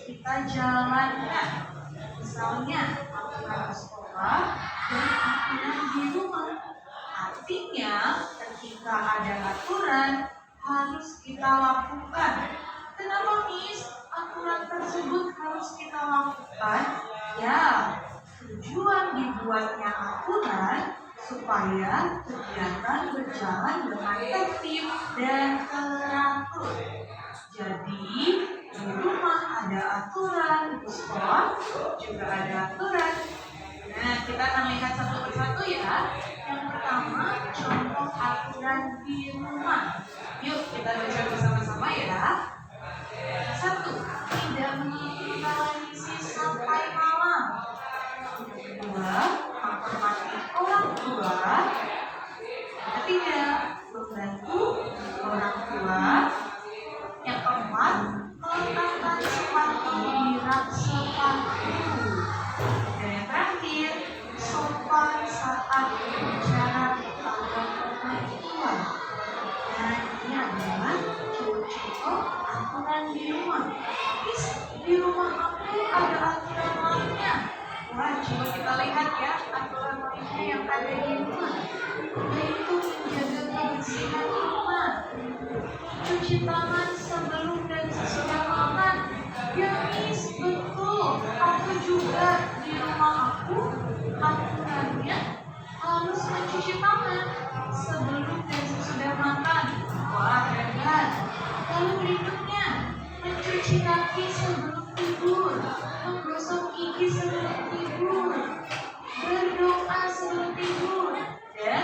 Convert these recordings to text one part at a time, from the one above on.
kita jalankan. Misalnya aturan sekolah dan aturan di rumah. Artinya ketika ada aturan harus kita lakukan. Kenapa Miss? Aturan tersebut harus kita lakukan? Ya, tujuan dibuatnya aturan supaya kegiatan berjalan dengan tertib dan teratur. Jadi di rumah ada aturan, di sekolah juga ada aturan. Nah, kita akan lihat satu persatu ya. Yang pertama, contoh aturan di rumah. Yuk kita baca bersama-sama ya. 1. Tidak menonton televisi sampai malam. 2. Menghormati orang tua. 3. Membantu orang tua. Yang keempat, meletakkan sepatu di rak sepatu. Dan yang terakhir, sopan saat berbicara kepada orang tua. Nah, ini adalah contoh aturan di rumah. Terus di rumah aku ada aturan lainnya. Wah, coba kita lihat ya aturan lainnya yang ada di rumah. Yaitu menjaga kebersihan rumah, cuci tangan sebelum dan sesudah makan. Ya Miss, betul. Aku juga di rumah aku aturannya harus mencuci tangan sebelum dan sesudah makan. Wah, hebat. Lalu berikutnya, mencuci kaki sebelum tidur, menggosok gigi sebelum tidur, berdoa sebelum tidur, dan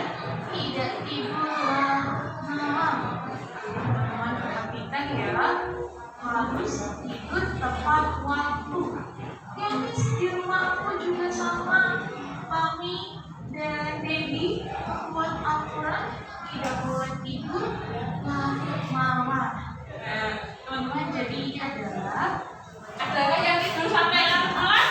tidak tidur larut malam. Teman-teman perhatikan ya, harus tidur tepat waktu. Ya Miss, di rumah aku juga sama. Mami dan Dedi buat aturan tidak boleh tidur larut malam. Nah, teman-teman, jadi ini adalah yang tidur sampai larut malam?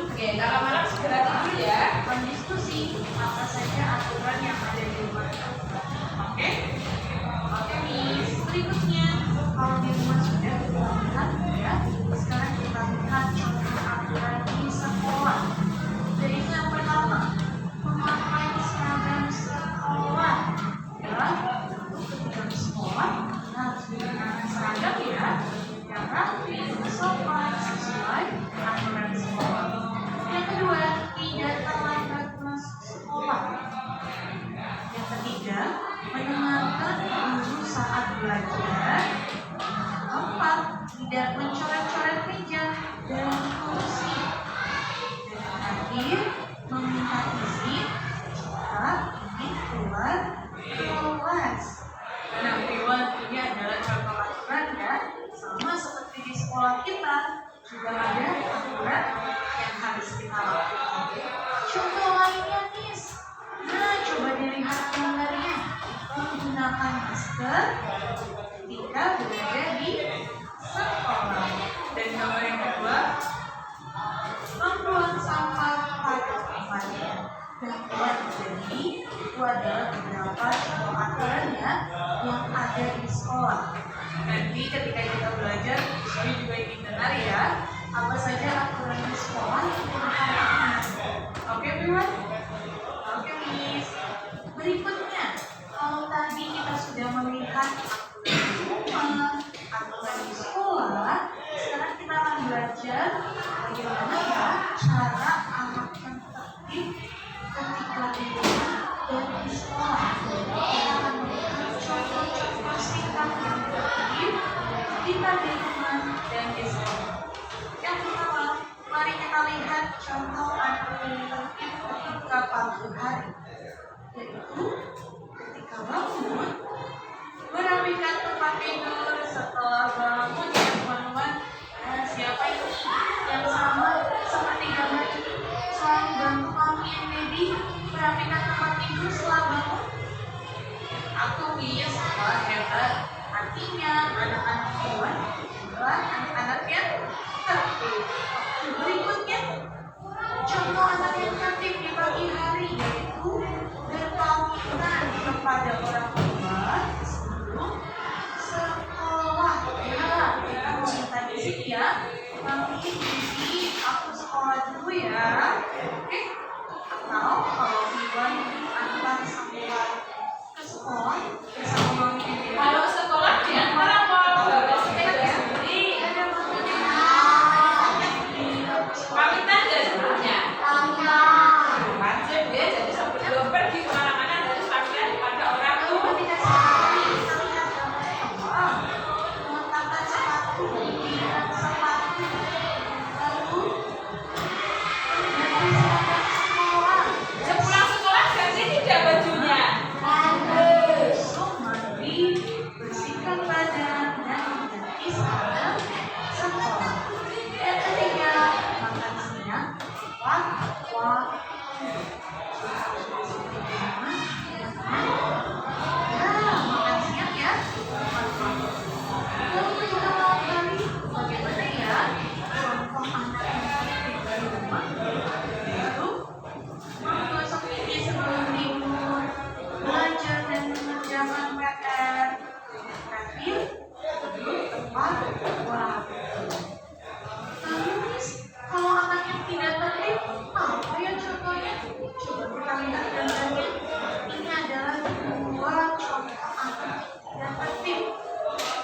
Oke, kalau malam segera tidur ya. mendiskusi apa saja aturan yang ada di rumah. Oke? Oke Miss, berikutnya kalau di rumah sudah kita lihat ya, sekarang kita lihat contoh aturan di sekolah. Jadi yang pertama, memakai seragam sekolah. Ya, ketika di sekolah kita harus menggunakan seragam ya, yang rapi, sopan, sesuai aturan sekolah. Yang kedua, tidak terlambat masuk sekolah. Yang ketiga, mendengarkan guru saat belajar. Yang keempat, tidak mencoret-coret meja dan kursi. Dan yang terakhir, meminta izin jika ingin keluar kelas. Nah, Iwan, ini adalah contoh aturan ya, sama seperti di sekolah kita juga ada aturan yang harus kita lakukan. Contoh lainnya, Miss. Nah, coba dilihat gambarnya. Menggunakan masker ketika berada di sekolah. Dan nomor yang kedua, membuang sampah pada tempatnya. Jadi itu adalah beberapa contoh aturan ya yang ada di sekolah. Nanti ketika kita belajar, siswi juga ingin dengar ya apa saja aturan di sekolah yang kita. Oke, Buat? Oke, Miss. Berikutnya, kalau tadi kita sudah melihat aturan di rumah, aturan di sekolah, sekarang kita akan belajar bagaimana ya cara anak yang tertib ketika di rumah dan di sekolah. Kita akan melihat contoh-contoh sikap yang tertib ketika di rumah dan di sekolah. Yang pertama, mari kita lihat contoh anak yang tertib ketika pagi hari, yaitu ketika bangun, merapikan tempat tidur. Setelah bangun ya teman-teman, siapa ini yang sama seperti gambar ini selalu bantu Mami dan Dedi merapikan tempat tidur setelah bangun? Aku Miss, wah hebat. Artinya anak-anak Iwan adalah anak-anak yang tertib. Berikutnya, contoh anak yang tertib di pagi hari yaitu berpamitan kepada orang tua sebelum sekolah. Ya, kita mau minta izin ya Nanti jadi aku sekolah dulu ya. Oke? Atau kalau Iwan antar sampai ke sekolah bersama mami dan Dede. Kalau sekolah diantar apa? Bawa sepeda sendiri. Ada mamanya. Pamitan nggak sebenarnya? Wajib ya, jadi sebelum pergi kemana-mana harus pamitan pada orang tua. Ketika sekali kita lihat gambar mengatakan sepatu, bilang sepatu, lalu ganti sekolah. Sepulang sekolah ganti tidak bajunya. Besok mandi, bersihkan badan dan ganti seragam sekolah. Yang ketiga, makan siang waktu. Makan siang ya. Lalu kedua kali, bagaimana ya contoh anak yang di rumah? Lalu mengosok gigi sebelum tidur, belajar dan mengerjakan PR, terakhir duduk tepat waktu. Lalu Miss, kalau anak yang tidak tertib, apa ya contohnya? Coba kita lihat gambarnya. Ini adalah dua contoh anak yang tertib,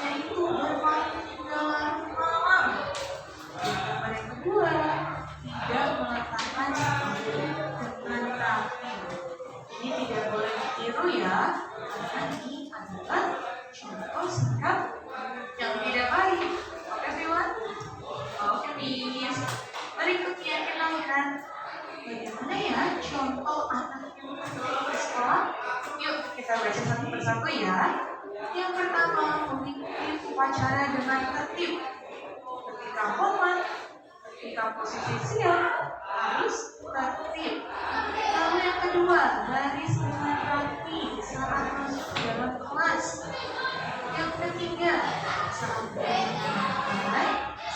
yaitu bermain dalam malam. Gambar yang kedua, tidak meletakkan sepatu dengan rapi. Ini tidak boleh ditiru ya, karena ini adalah contoh sikap yang tidak baik. Oke, everyone? Oke, Miss. Berikutnya kita lihat bagaimana ya contoh anak yang tertib di sekolah. Yuk, kita baca satu persatu ya. Yang pertama, mengikuti upacara dengan tertib. Ketika hormat, ketika posisi siap, harus tertib. Lalu yang kedua, baris dengan rapi saat masuk ke dalam kelas. Yang ketiga, saat berdiri,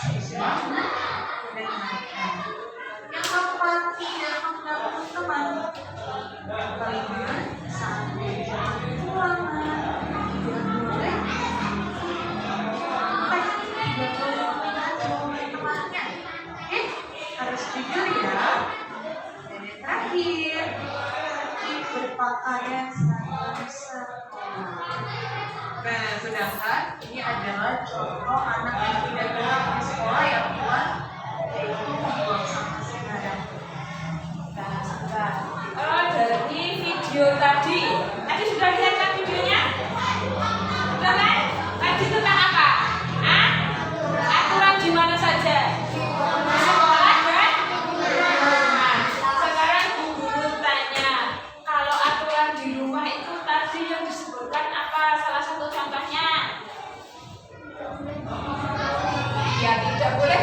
siswa mendengarkan. Yang keempat, tidak mengganggu teman. Yang kelima, saat belajar ruangan, tidak boleh tidak boleh mengacu oleh temannya. Oke, harus jujur ya. Dan yang terakhir, tertib berpakaian seragam sekolah. Nah, sedangkan ini adalah contoh anak yang tidak benar di sekolah yang buat, yaitu membuang sampah sembarangan. Kalau dari video tadi sudah lihat kan videonya? Sudah kan? Tadi tentang apa? Hah? Aturan di mana saja? Di sekolah kan? Nah, sekarang Bu Guru tanya, kalau aturan di rumah itu tadi yang disebutkan apa? Salah satu contohnya? Ya tidak boleh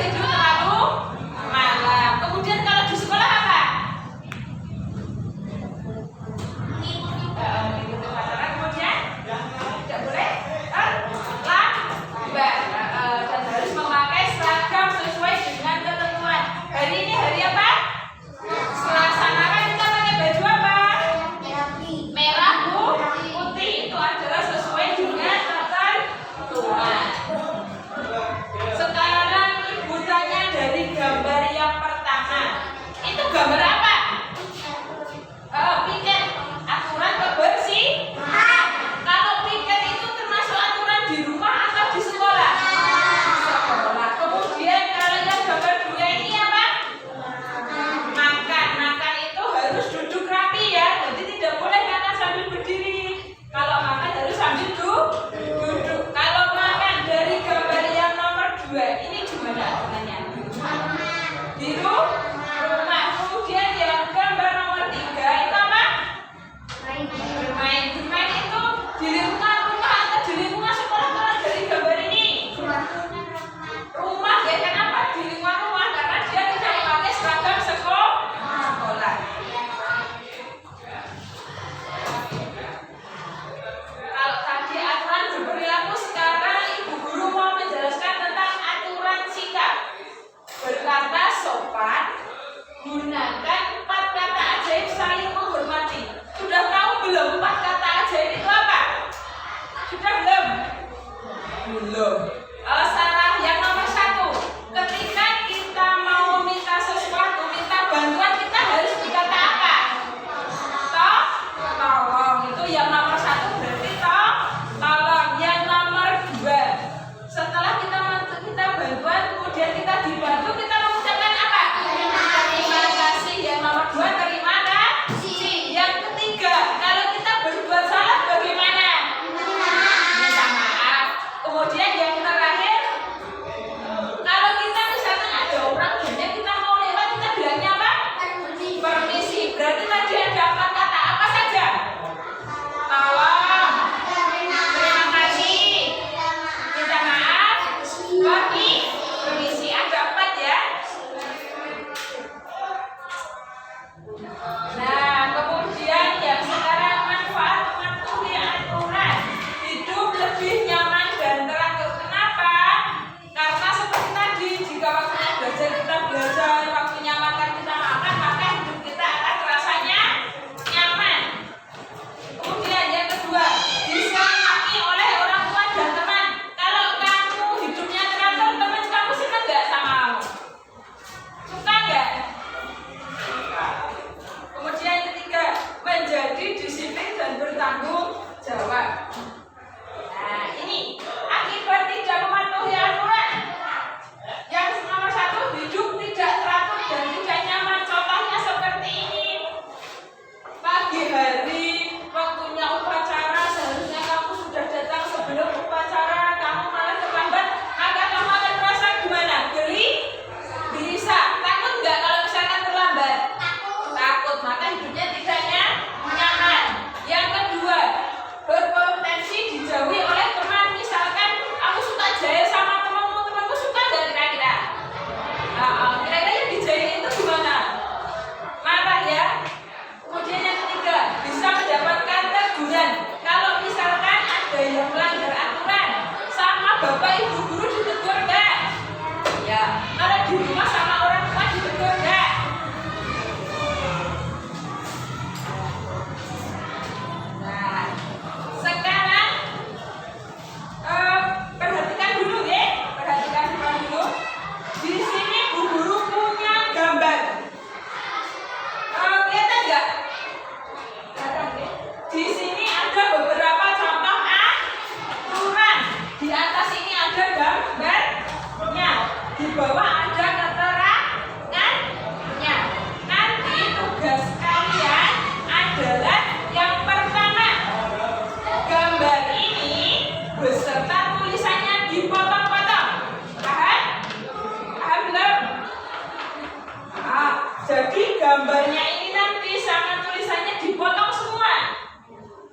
gambarnya ini nanti sama tulisannya dipotong semua.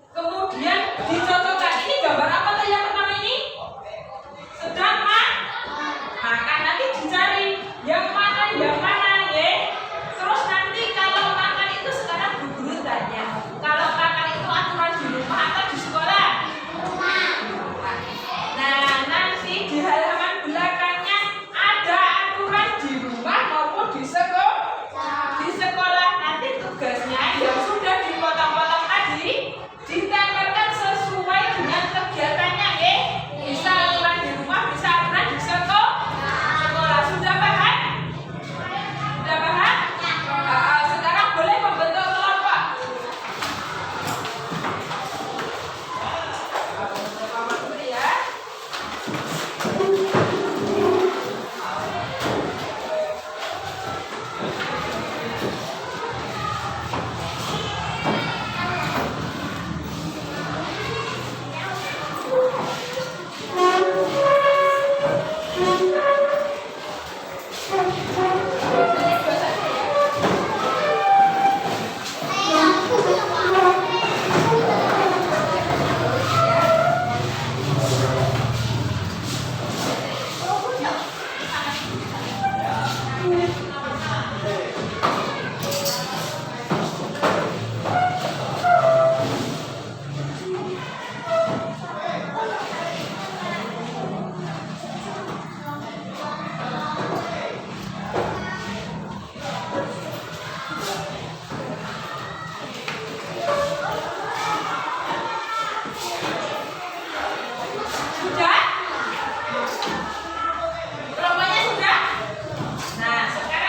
Kemudian dicocokkan. Ini gambar apa tuh yang pertama ini? Sedang makan. Nanti dicari yang mana ya. Terus nanti kalau makan itu sekarang guru tanya, kalau makan itu aturan di rumah atau di sekolah? Nah, nanti di halaman belakangnya ada aturan di rumah maupun di sekolah. Di sekolah nanti tugasnya yang sudah dipotong-potong tadi ditempelkan sesuai dengan kegiatannya, ya. Bisa aturan di rumah, bisa aturan di sekolah. Sudah paham? Sudah paham? Sekarang boleh membentuk kelompok. Ya. Sudah? Kelompoknya sudah? Nah, sekarang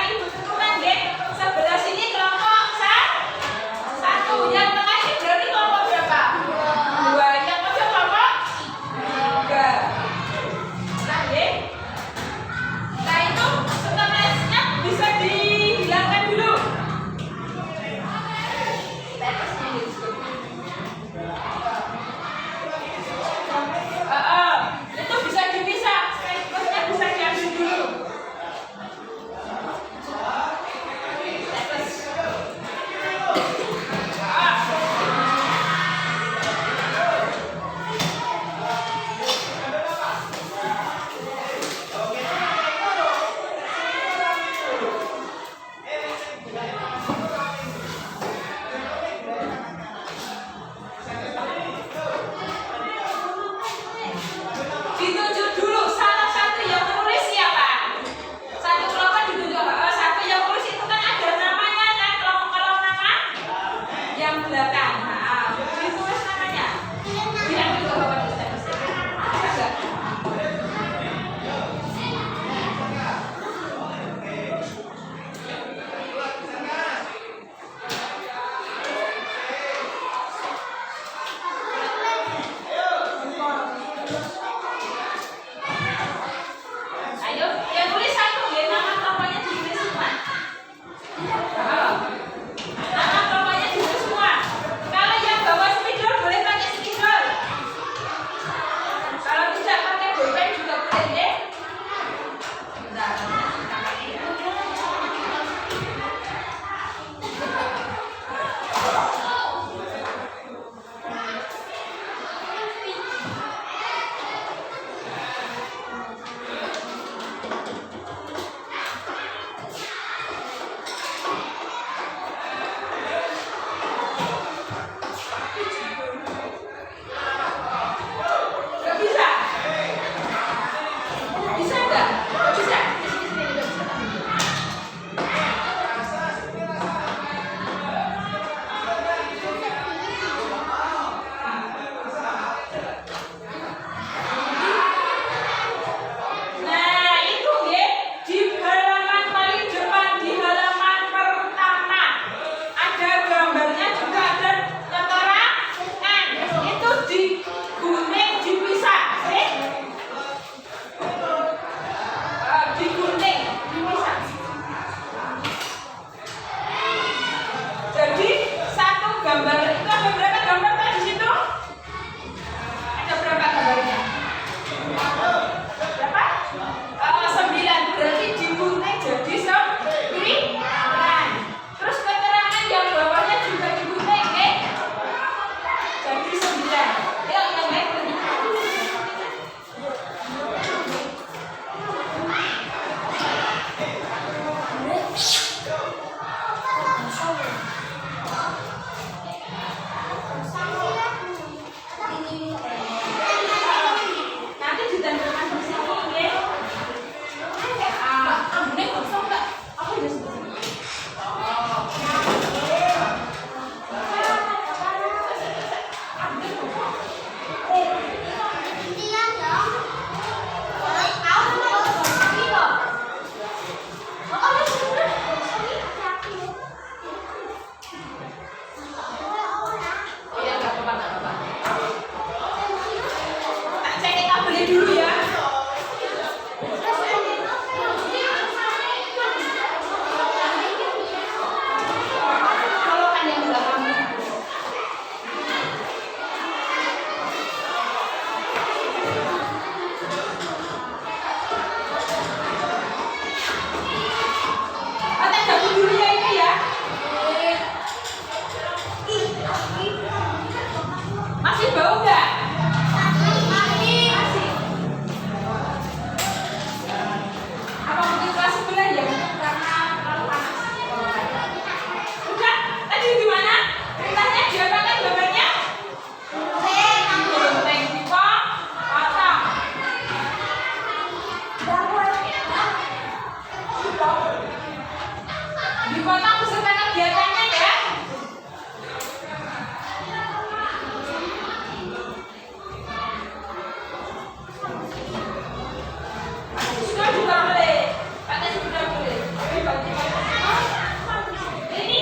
Nanti ditempelkan di sini, ya. Ah, ambune kosong enggak? Apa udah sebelah sini? Iya, enggak apa-apa, enggak apa-apa. Tak cek kabelnya dulu ya. Kalau kan yang belakang. Ate gabung dulu ya ini ya. Masih bau enggak? Masih. Apa mungkin kelas sebelah ya? Karena terlalu panas. Udah, tadi gimana? Perintahnya diapakan gambarnya? Genteng dipotong. Dipotong beserta kegiatannya ya. Sudah juga boleh. Pakai sudah boleh. Ini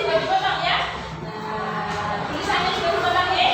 juga dipotong ya. Nah, tulisannya juga dipotong ya.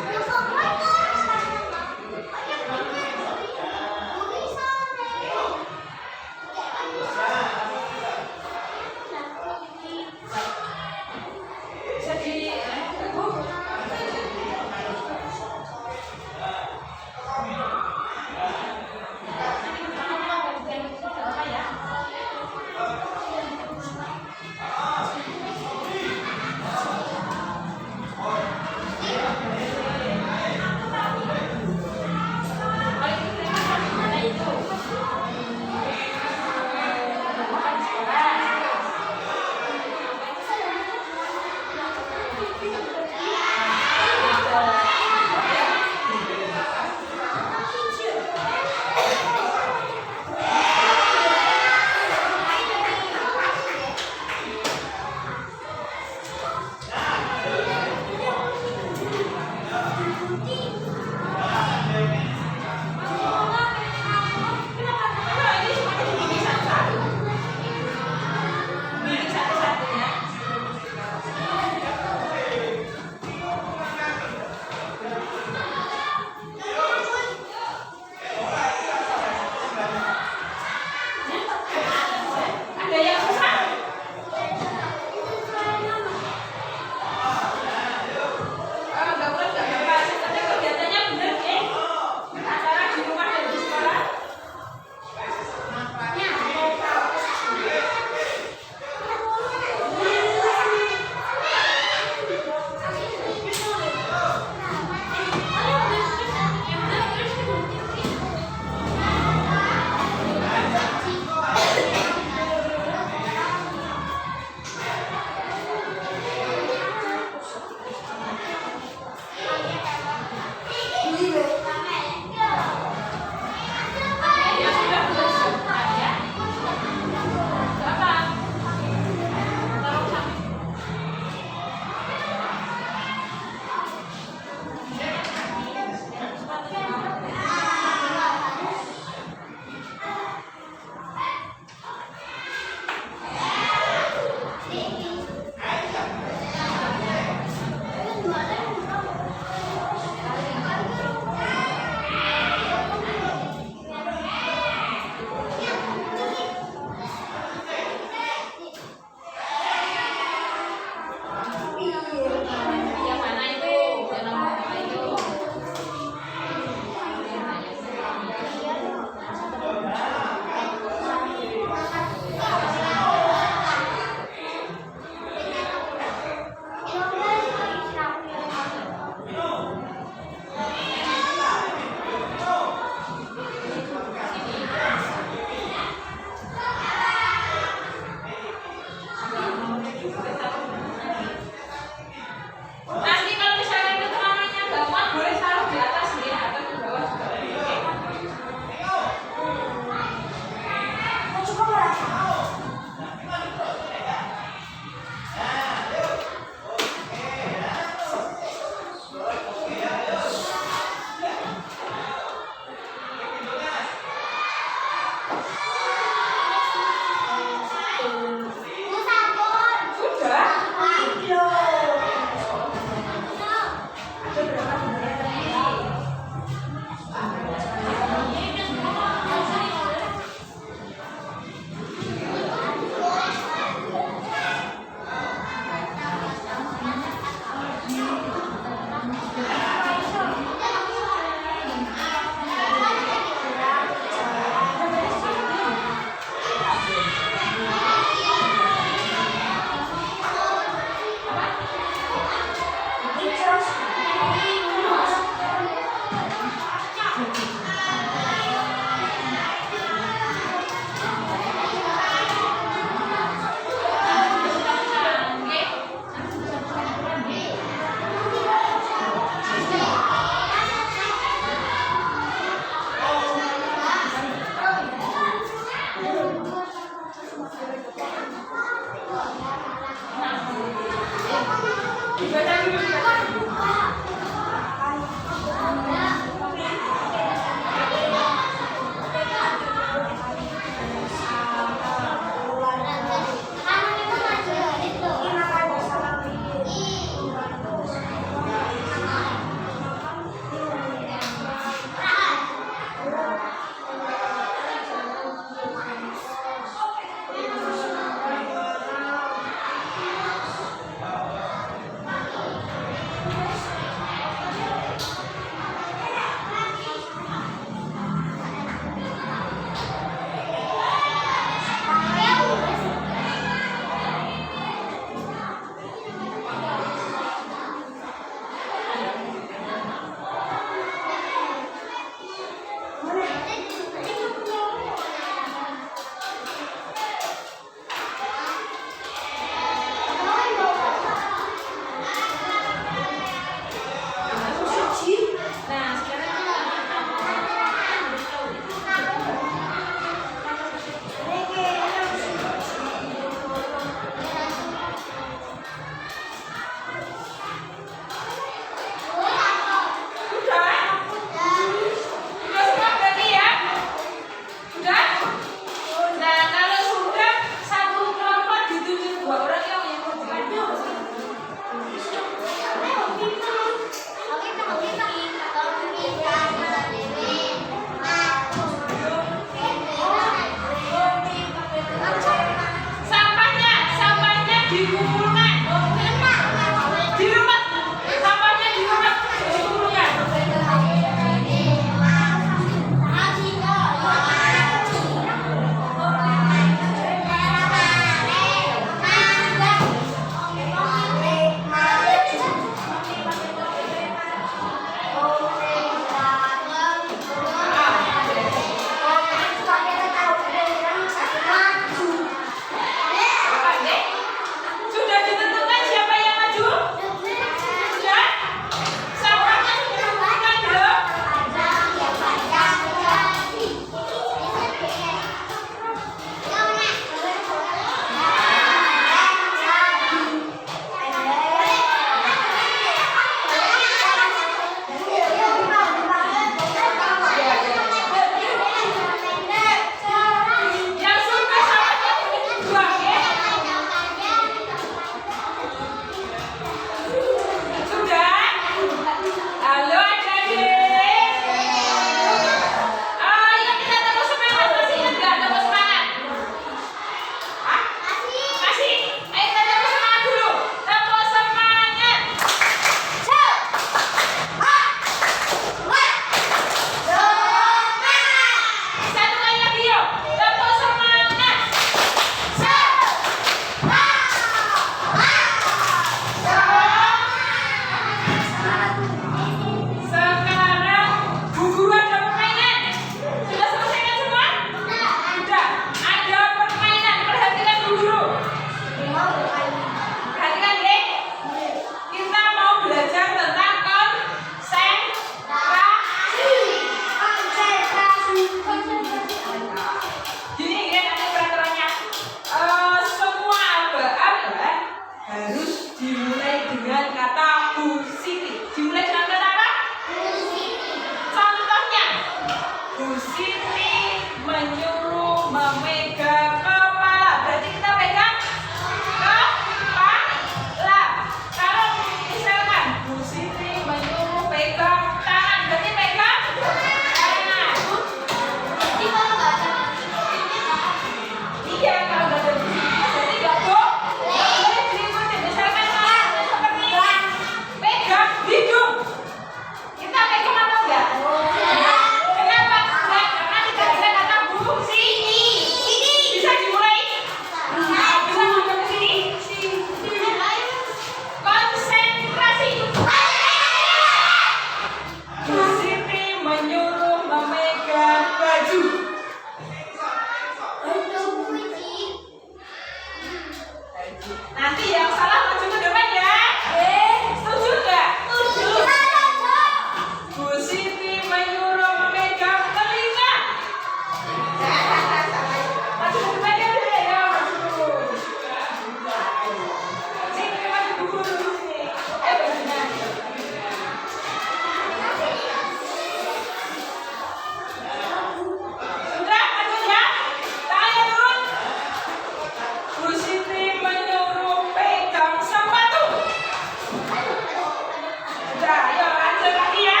ayo lanjut lagi ya.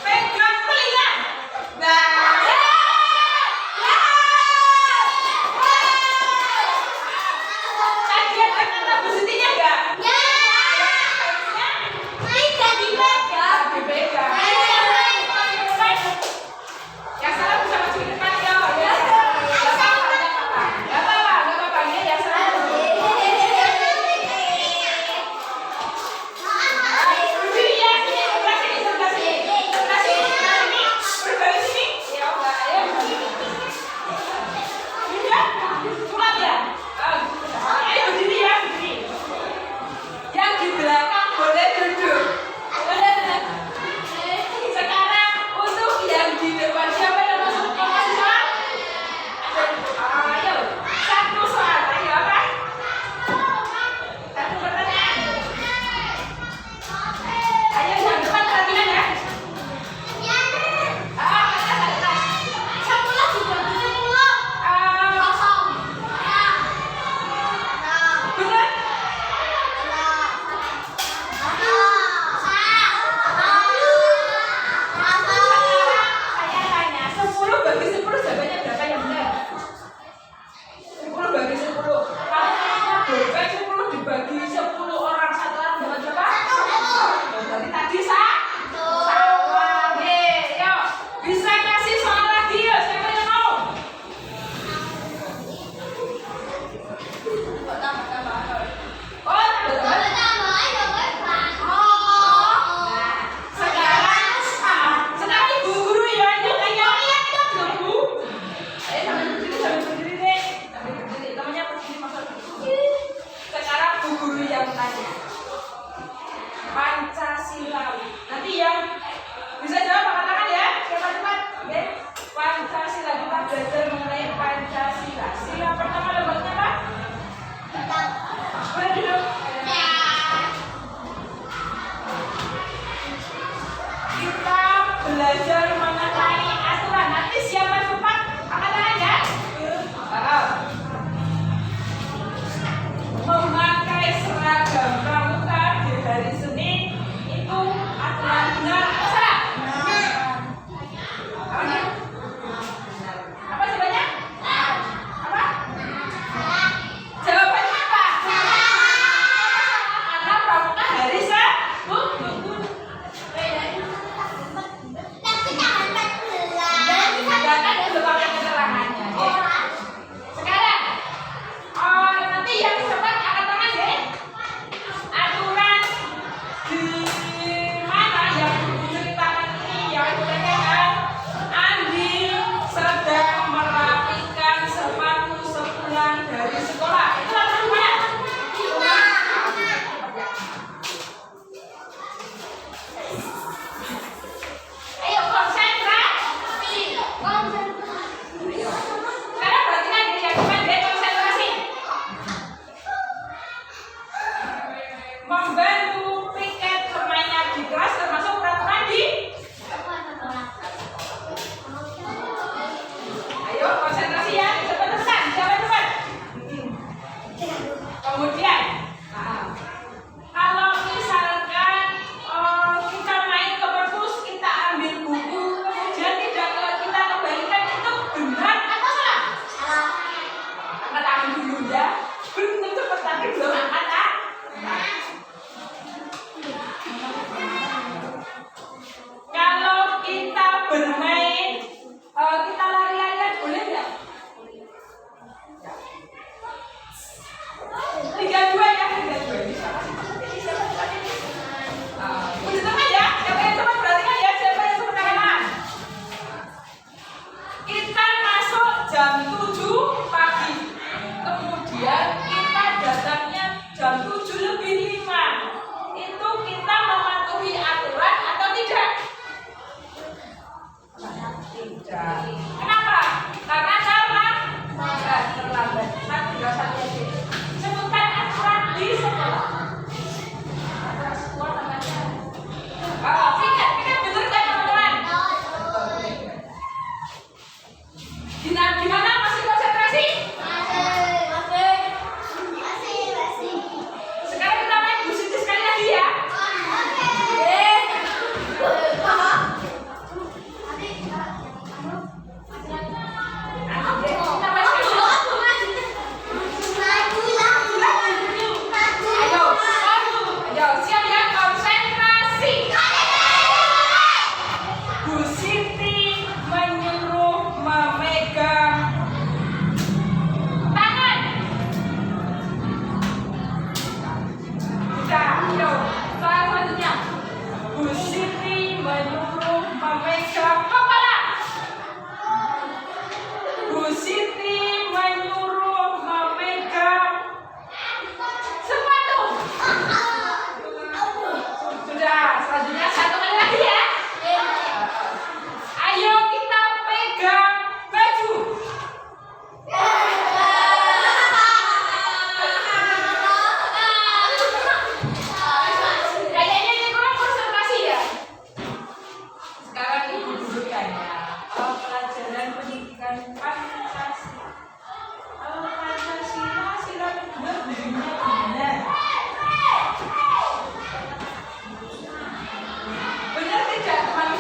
Pegang telinga. Nah, tadi ada kata posisinya enggak? Dipegang. Yang salah bisa maju ke depan ya. Gak apa-apa. Ini yang salah. Berdiri ya, sini, sebelah sini. Berbalik sini. Ya udah, ayo. Udah, pulang ya. Ayo berdiri ya, berdiri. Yang di belakang boleh duduk. Sekarang untuk yang di depan siapa yang masuk kelas soal? Ayo, satu soal. Ayo apa? Satu pertanyaan. Ayo yang depan perhatikan ya. Benar? Saya tanya 10 bagi 10 jawabannya berapa yang benar? 10 bagi 10. Kalau saya boleh 10 dibagi 10 orang, satu orang dapat berapa? Berarti tadi salah. Yuk, bisa kasih soal lagi ya, siapa yang mau? Oh, tambah. Sekarang ibu guru ya, yang lihat dong bu. Ayo sambil berdiri deh. Sambil berdiri, namanya berdiri maksud. Sekarang bu guru yang tanya. Pancasila. Nanti yang bisa jawab angkat tangan ya, cepat-cepat. Oke. Pancasila, kita belajar mengenai Pancasila. Sila pertama lembarnya apa? Boleh duduk. Kita belajar mengenai aturan. Nanti siapa cepat angkat tangan ya. Memakai seragam pramuka di hari Senin itu aturan benar atau salah? Apa jawabannya? Apa? Jawabannya apa? Karena pramuka hari Sabtu. Dan belum pakai keterangannya. Sekarang nanti yang cepat angkat tangan deh. Aturan di mana yang diceritakan ini yang dikatakan Andi sedang merapikan sepatu sepulang dari sekolah. Itu aturan mana? Ayo konsentrasi. Sekarang perhatikan deh yang depan deh, konsentrasi. Membantu piket permainan di kelas termasuk peraturan di. Ayo konsentrasi ya, cepat-cepat, cepat-cepat. Kemudian, kalau misalkan kita main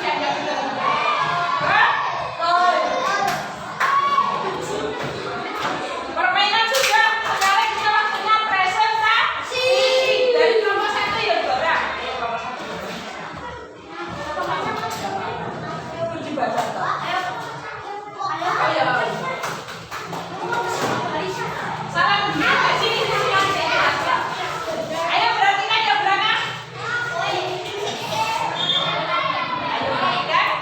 siap-siap betul. Permainan sudah, sekarang kita waktunya presentasi. Dari kelompok 1 ya, Dora. Ayo kelompok 1. Kunci baca, Dora. Ayo. Salam dulu. Sini, sini. Ayo perhatikan ya, Brana. Ayo perhatikan.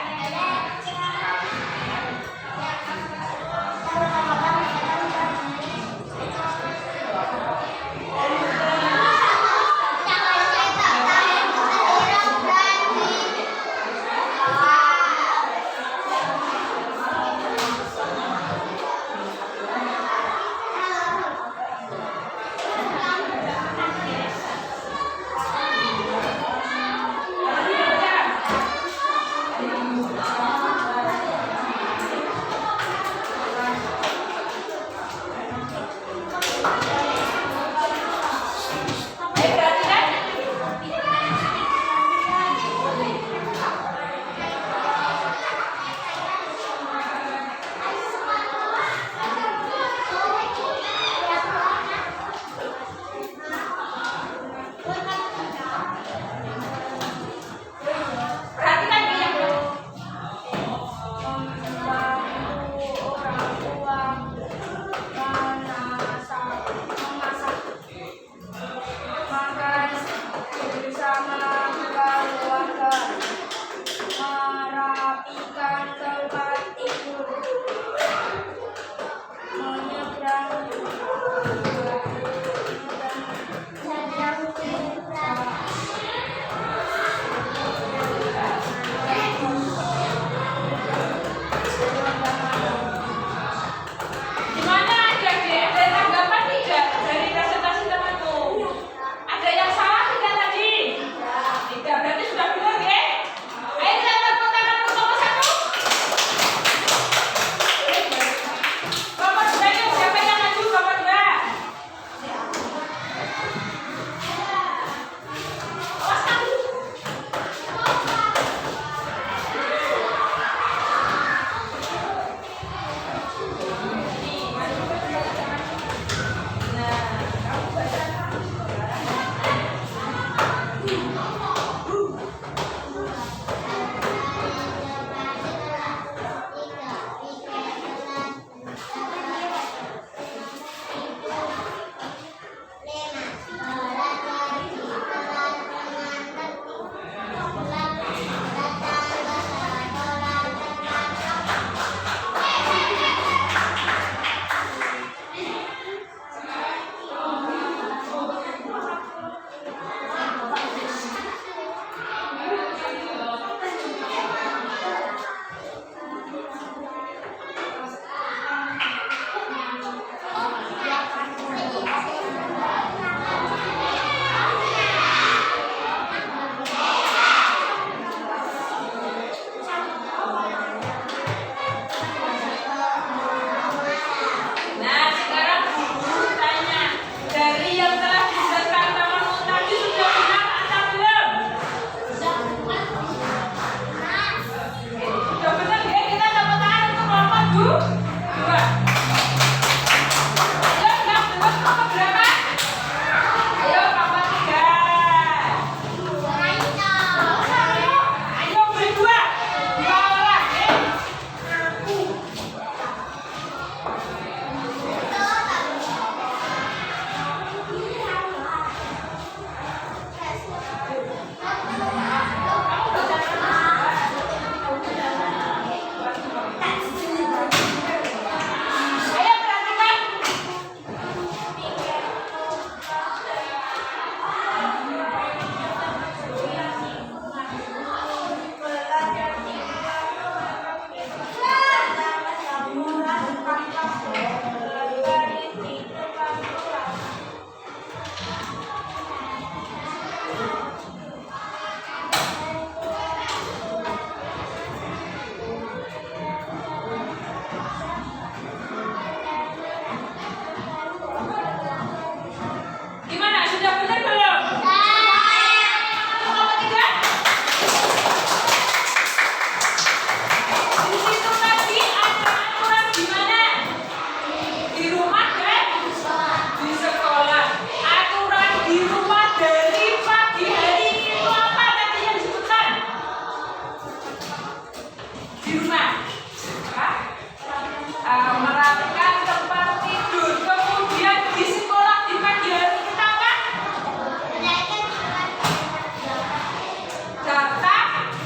Data,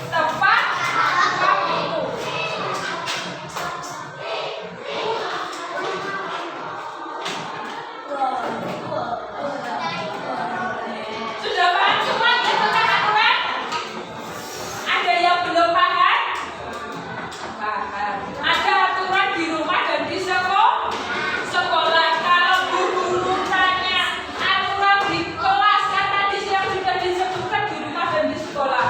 tempat, waktu. Sudah paham semua ya tentang aturan? Ada yang belum paham? Paham. Ada aturan di rumah dan di sekolah. Kalau bu guru tanya aturan di kelas kan tadi yang sudah disebutkan di rumah dan di sekolah.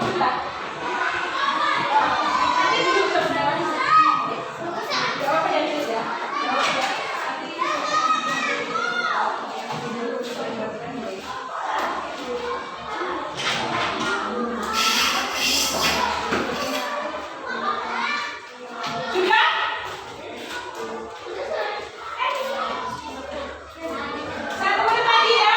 Alhamdulillah. Nanti duduk sebentar. Jawab ya, Nis ya. Jawab ya. Sudah? Satu menit lagi ya.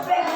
Topeng.